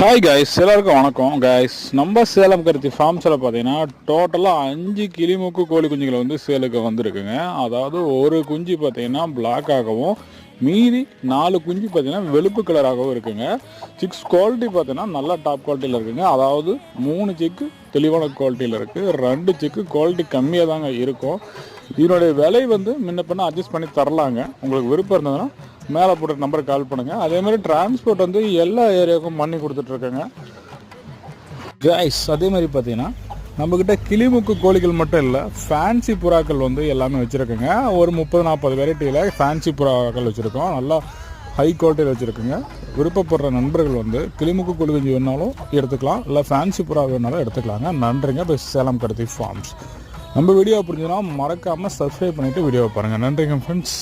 Hi guys, எல்லாருக்கும் வணக்கம் guys. நம்ம சேலம் கருத்தி ஃபார்ம்ஸில் பார்த்தீங்கன்னா டோட்டலாக 5 கிளிமூக்கு கோழி குஞ்சுகள் வந்து சேலுக்கு வந்திருக்குங்க. அதாவது ஒரு குஞ்சு பார்த்தீங்கன்னா பிளாக்காகவும் மீதி 4 குஞ்சு பார்த்தீங்கன்னா வெளுப்பு கலராகவும் இருக்குங்க. சிக்ஸ் குவாலிட்டி பார்த்தீங்கன்னா நல்லா டாப் குவாலிட்டியில் இருக்குங்க. அதாவது 3 சிக்கு தெளிவான குவாலிட்டியில் இருக்குது, 2 சிக்கு குவாலிட்டி கம்மியாக தாங்க இருக்கும். இதனுடைய விலை வந்து முன்ன பின்ன அட்ஜஸ்ட் பண்ணி தரலாங்க. உங்களுக்கு விருப்பம் இருந்ததுன்னா மேலே போட்ட நம்பருக்கு கால் பண்ணுங்கள். அதேமாதிரி டிரான்ஸ்போர்ட் வந்து எல்லா ஏரியாவுக்கும் பண்ணி கொடுத்துட்ருக்கேங்க கைஸ். அதேமாதிரி பார்த்தீங்கன்னா நம்மக்கிட்ட கிளிமுக்கு கோழிகள் மட்டும் இல்லை, ஃபேன்சி புறாக்கள் வந்து எல்லாமே வச்சுருக்குங்க. ஒரு 30-40 வெரைட்டியில் ஃபேன்சி புறாக்கள் வச்சுருக்கோம். நல்லா ஹை குவாலிட்டியில் வச்சுருக்குங்க. விருப்பப்படுற நண்பர்கள் வந்து கிளிமுக்கு கோழி குஞ்சு வேணாலும் எடுத்துக்கலாம், இல்லை ஃபேன்சி புறா வேணாலும் எடுத்துக்கலாங்க. நன்றிங்க. இப்போ சேலம் கருத்தி ஃபார்ம்ஸ். நம்ம வீடியோ புரிஞ்சுன்னா மறக்காமல் சப்ஸ்கிரைப் பண்ணிவிட்டு வீடியோவை பாருங்கள். நன்றிங்க ஃப்ரெண்ட்ஸ்.